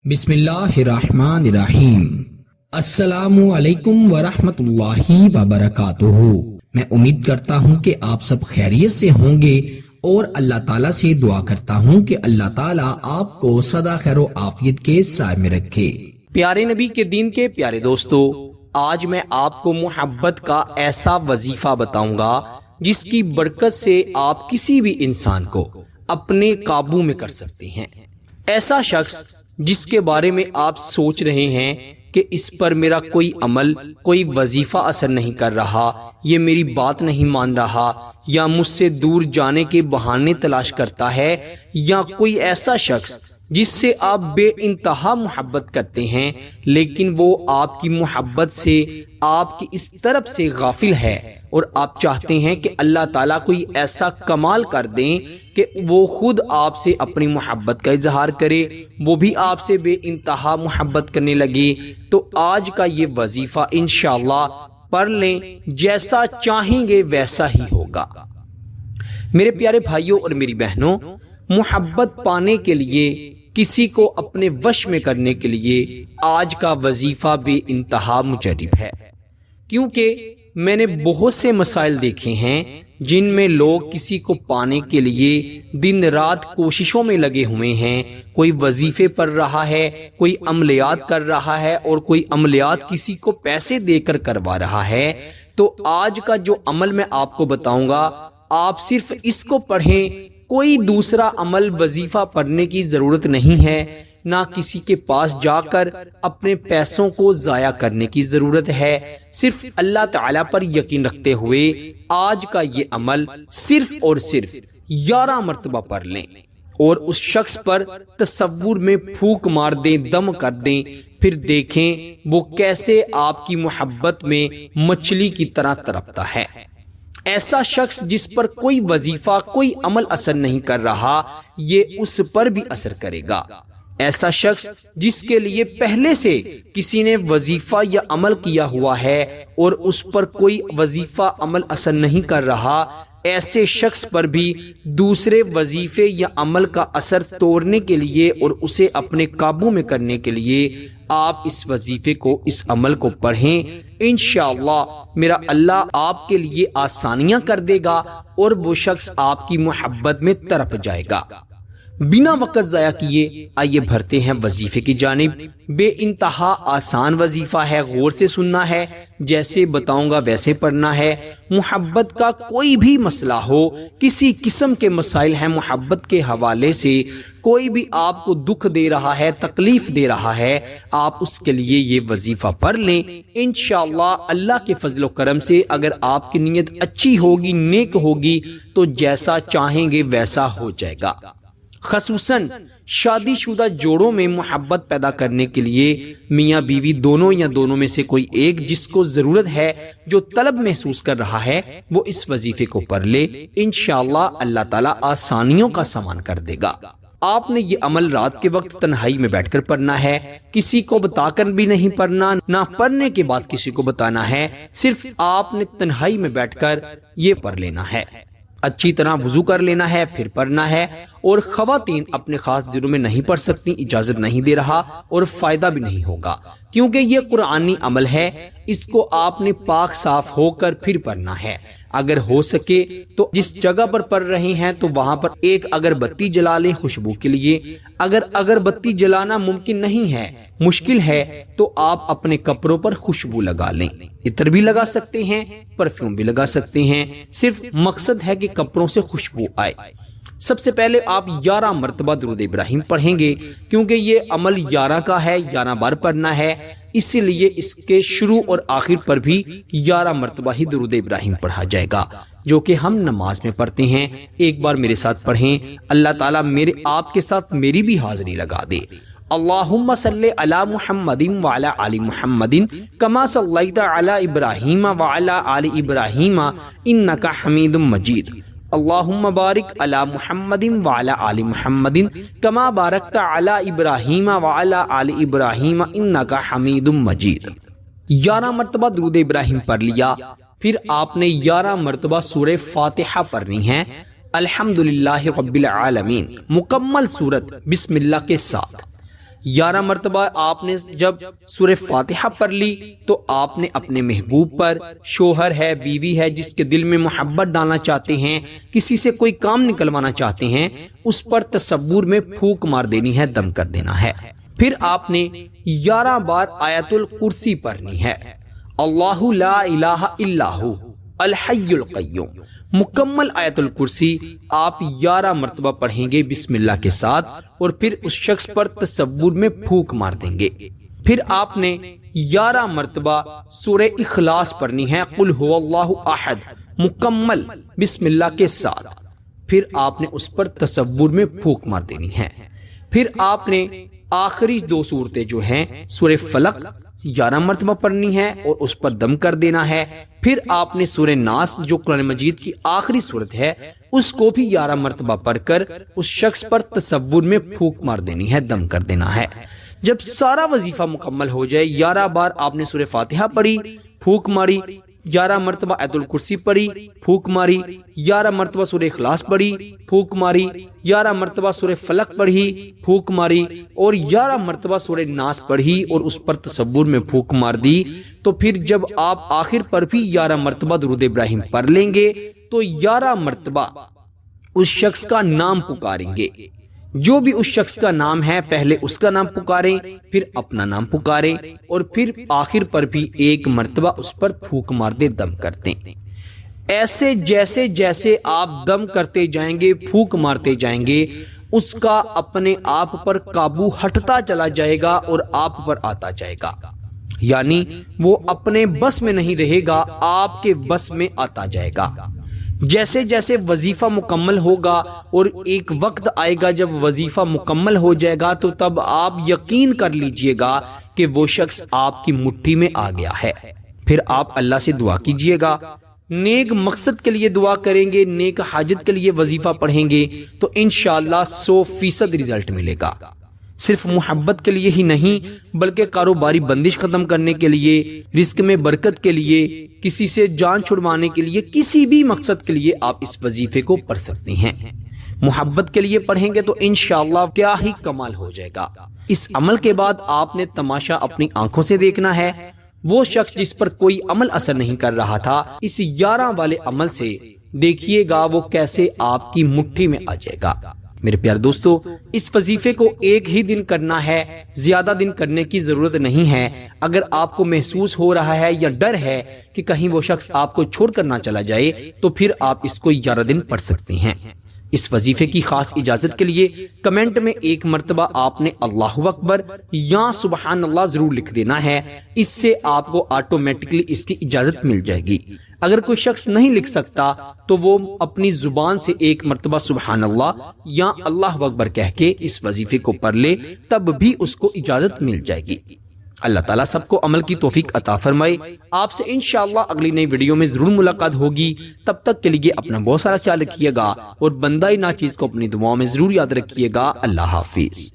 بسم اللہ الرحمن الرحیم۔ السلام علیکم ورحمۃ اللہ وبرکاتہ۔ میں امید کرتا ہوں کہ آپ سب خیریت سے ہوں گے اور اللہ تعالیٰ سے دعا کرتا ہوں کہ اللہ تعالیٰ آپ کو سدا خیر و عافیت کے سائے میں رکھے۔ پیارے نبی کے دین کے پیارے دوستو، آج میں آپ کو محبت کا ایسا وظیفہ بتاؤں گا جس کی برکت سے آپ کسی بھی انسان کو اپنے قابو میں کر سکتے ہیں۔ ایسا شخص جس کے بارے میں آپ سوچ رہے ہیں کہ اس پر میرا کوئی عمل، کوئی وظیفہ اثر نہیں کر رہا، یہ میری بات نہیں مان رہا، یا مجھ سے دور جانے کے بہانے تلاش کرتا ہے، یا کوئی ایسا شخص جس سے آپ بے انتہا محبت کرتے ہیں لیکن وہ آپ کی محبت سے، آپ کی اس طرف سے غافل ہے، اور آپ چاہتے ہیں کہ اللہ تعالیٰ کوئی ایسا کمال کر دیں کہ وہ خود آپ سے اپنی محبت کا اظہار کرے، وہ بھی آپ سے بے انتہا محبت کرنے لگے، تو آج کا یہ وظیفہ انشاءاللہ پڑھ لیں، جیسا چاہیں گے ویسا ہی ہوگا۔ میرے پیارے بھائیوں اور میری بہنوں، محبت پانے کے لیے، کسی کو اپنے وش میں کرنے کے لیے آج کا وظیفہ بے انتہا مجرب ہے، کیونکہ میں نے بہت سے مسائل دیکھے ہیں جن میں لوگ کسی کو پانے کے لیے دن رات کوششوں میں لگے ہوئے ہیں، کوئی وظیفے پڑھ رہا ہے، کوئی عملیات کر رہا ہے، اور کوئی عملیات کسی کو پیسے دے کر کروا رہا ہے۔ تو آج کا جو عمل میں آپ کو بتاؤں گا، آپ صرف اس کو پڑھیں، کوئی دوسرا عمل وظیفہ پڑھنے کی ضرورت نہیں ہے، نہ کسی کے پاس جا کر اپنے پیسوں کو ضائع کرنے کی ضرورت ہے، صرف اللہ تعالیٰ پر یقین رکھتے ہوئے آج کا یہ عمل صرف اور صرف 11 مرتبہ پڑھ لیں، اور اس شخص پر تصور میں پھونک مار دیں، دم کر دیں، پھر دیکھیں وہ کیسے آپ کی محبت میں مچھلی کی طرح تڑپتا ہے۔ ایسا شخص جس پر کوئی وظیفہ، کوئی عمل اثر نہیں کر رہا، یہ اس پر بھی اثر کرے گا۔ ایسا شخص جس کے لیے پہلے سے کسی نے وظیفہ یا عمل کیا ہوا ہے اور اس پر کوئی وظیفہ عمل اثر نہیں کر رہا، ایسے شخص پر بھی دوسرے وظیفے یا عمل کا اثر توڑنے کے لیے اور اسے اپنے قابو میں کرنے کے لیے آپ اس وظیفے کو، اس عمل کو پڑھیں۔ انشاءاللہ میرا اللہ آپ کے لیے آسانیاں کر دے گا اور وہ شخص آپ کی محبت میں تڑپ جائے گا۔ بنا وقت ضائع کیے آئیے بڑھتے ہیں وظیفے کی جانب۔ بے انتہا آسان وظیفہ ہے، غور سے سننا ہے، جیسے بتاؤں گا ویسے پڑھنا ہے۔ محبت کا کوئی بھی مسئلہ ہو، کسی قسم کے مسائل ہیں محبت کے حوالے سے، کوئی بھی آپ کو دکھ دے رہا ہے، تکلیف دے رہا ہے، آپ اس کے لیے یہ وظیفہ پڑھ لیں۔ انشاءاللہ اللہ کے فضل و کرم سے اگر آپ کی نیت اچھی ہوگی، نیک ہوگی، تو جیسا چاہیں گے ویسا ہو جائے گا۔ خصوصاً شادی شدہ جوڑوں میں محبت پیدا کرنے کے لیے میاں بیوی دونوں یا دونوں میں سے کوئی ایک جس کو ضرورت ہے، جو طلب محسوس کر رہا ہے، وہ اس وظیفے کو پڑھ لے، انشاءاللہ اللہ تعالیٰ آسانیوں کا سامان کر دے گا۔ آپ نے یہ عمل رات کے وقت تنہائی میں بیٹھ کر پڑھنا ہے، کسی کو بتا کر بھی نہیں پڑھنا، نہ پڑھنے کے بعد کسی کو بتانا ہے، صرف آپ نے تنہائی میں بیٹھ کر یہ پڑھ لینا ہے۔ اچھی طرح وضو کر لینا ہے، پھر پڑھنا ہے، اور خواتین اپنے خاص دنوں میں نہیں پڑھ سکتی، اجازت نہیں دے رہا اور فائدہ بھی نہیں ہوگا، کیونکہ یہ قرآنی عمل ہے، اس کو آپ نے پاک صاف ہو کر پھر پڑھنا ہے۔ اگر ہو سکے تو جس جگہ پر پڑھ رہے ہیں تو وہاں پر ایک اگربتی جلا لیں خوشبو کے لیے۔ اگر اگربتی جلانا ممکن نہیں ہے، مشکل ہے، تو آپ اپنے کپڑوں پر خوشبو لگا لیں، عطر بھی لگا سکتے ہیں، پرفیوم بھی لگا سکتے ہیں، صرف مقصد ہے کہ کپڑوں سے خوشبو آئے۔ سب سے پہلے آپ 11 مرتبہ درود ابراہیم پڑھیں گے، کیونکہ یہ عمل 11 کا ہے، 11 بار پڑھنا ہے، اسی لیے اس کے شروع اور آخر پر بھی 11 مرتبہ ہی درود ابراہیم پڑھا جائے گا، جو کہ ہم نماز میں پڑھتے ہیں۔ ایک بار میرے ساتھ پڑھیں، اللہ تعالیٰ میرے آپ کے ساتھ میری بھی حاضری لگا دے۔ اللہم صلی علی محمد وعلی آل محمد کما صلیت علی ابراہیم وعلی آل ابراہیم انک حمید مجید۔ اللہم بارک علی محمد وعلی آل محمد کما بارکت علی ابراہیم وعلی آل ابراہیم انک حمید مجید۔ 11 مرتبہ درود ابراہیم پڑھ لیا، پھر آپ نے 11 مرتبہ سورہ فاتحہ پڑھنی ہے، الحمدللہ رب العالمین، مکمل سورت بسم اللہ کے ساتھ۔ 11 مرتبہ آپ نے جب سورہ فاتحہ پڑھ لی تو آپ نے اپنے محبوب پر، شوہر ہے، بیوی ہے، جس کے دل میں محبت ڈالنا چاہتے ہیں، کسی سے کوئی کام نکلوانا چاہتے ہیں، اس پر تصور میں پھونک مار دینی ہے، دم کر دینا ہے۔ پھر آپ نے 11 بار آیت الکرسی پڑھنی ہے، اللہ لا الہ الا ہو الحی القیوم۔ مکمل آیت الکرسی آپ 11 مرتبہ پڑھیں گے بسم اللہ کے ساتھ، اور پھر اس شخص پر تصور میں پھونک مار دیں گے۔ پھر آپ نے 11 مرتبہ سورہ اخلاص پڑھنی ہے، قل هو اللہ احد، مکمل بسم اللہ کے ساتھ، پھر آپ نے اس پر تصور میں پھونک مار دینی ہے۔ پھر آپ نے آخری 2 صورتیں جو ہیں سورہ فلق 11 مرتبہ پڑھنی ہے اور اس پر دم کر دینا ہے۔ پھر آپ نے سورہ ناس جو قرآن مجید کی آخری صورت ہے اس کو بھی 11 مرتبہ پڑھ کر اس شخص پر تصور میں پھونک مار دینی ہے، دم کر دینا ہے۔ جب سارا وظیفہ مکمل ہو جائے، 11 بار آپ نے سورہ فاتحہ پڑھی، پھونک ماری، 11 مرتبہ آیت الکرسی پڑھی، پھونک ماری، 11 مرتبہ سورہ اخلاص پڑھی، پھونک ماری، 11 مرتبہ سورہ فلق پڑھی، پھونک ماری، اور 11 مرتبہ سورہ ناس پڑھی اور اس پر تصور میں پھونک مار دی، تو پھر جب آپ آخر پر بھی 11 مرتبہ درود ابراہیم پڑھ لیں گے تو 11 مرتبہ اس شخص کا نام پکاریں گے۔ جو بھی اس شخص کا نام ہے پہلے اس کا نام پکاریں، پھر اپنا نام پکاریں، اور پھر آخر پر بھی 1 مرتبہ اس پر پھونک مار دے، دم کرتے ہیں۔ ایسے جیسے جیسے آپ دم کرتے جائیں گے، پھونک مارتے جائیں گے، اس کا اپنے آپ پر قابو ہٹتا چلا جائے گا اور آپ پر آتا جائے گا، یعنی وہ اپنے بس میں نہیں رہے گا، آپ کے بس میں آتا جائے گا۔ جیسے جیسے وظیفہ مکمل ہوگا اور ایک وقت آئے گا جب وظیفہ مکمل ہو جائے گا، تو تب آپ یقین کر لیجئے گا کہ وہ شخص آپ کی مٹھی میں آ گیا ہے۔ پھر آپ اللہ سے دعا کیجئے گا، نیک مقصد کے لیے دعا کریں گے، نیک حاجت کے لیے وظیفہ پڑھیں گے تو انشاءاللہ 100% رزلٹ ملے گا۔ صرف محبت کے لیے ہی نہیں بلکہ کاروباری بندش ختم کرنے کے لیے، رزق میں برکت کے لیے، کسی سے جان چھڑوانے کے لیے، کسی بھی مقصد کے لیے آپ اس وظیفے کو پڑھ سکتے ہیں۔ محبت کے لیے پڑھیں گے تو انشاءاللہ کیا ہی کمال ہو جائے گا۔ اس عمل کے بعد آپ نے تماشا اپنی آنکھوں سے دیکھنا ہے، وہ شخص جس پر کوئی عمل اثر نہیں کر رہا تھا، اس 11 والے عمل سے دیکھیے گا وہ کیسے آپ کی مٹھی میں آ جائے گا۔ میرے پیارے دوستو، اس وظیفے کو ایک ہی دن کرنا ہے، زیادہ دن کرنے کی ضرورت نہیں ہے۔ اگر آپ کو محسوس ہو رہا ہے یا ڈر ہے کہ کہیں وہ شخص آپ کو چھوڑ کر نہ چلا جائے تو پھر آپ اس کو 11 دن پڑھ سکتے ہیں۔ اس وظیفے کی خاص اجازت کے لیے کمنٹ میں 1 مرتبہ آپ نے اللہ اکبر یا سبحان اللہ ضرور لکھ دینا ہے، اس سے آپ کو آٹومیٹکلی اس کی اجازت مل جائے گی۔ اگر کوئی شخص نہیں لکھ سکتا تو وہ اپنی زبان سے 1 مرتبہ سبحان اللہ یا اللہ اکبر کہہ کے اس وظیفے کو پڑھ لے، تب بھی اس کو اجازت مل جائے گی۔ اللہ تعالیٰ سب کو عمل کی توفیق عطا فرمائے۔ آپ سے انشاءاللہ اگلی نئی ویڈیو میں ضرور ملاقات ہوگی۔ تب تک کے لیے اپنا بہت سارا خیال رکھیے گا اور بندہ ناچیز کو اپنی دعاؤں میں ضرور یاد رکھیے گا۔ اللہ حافظ۔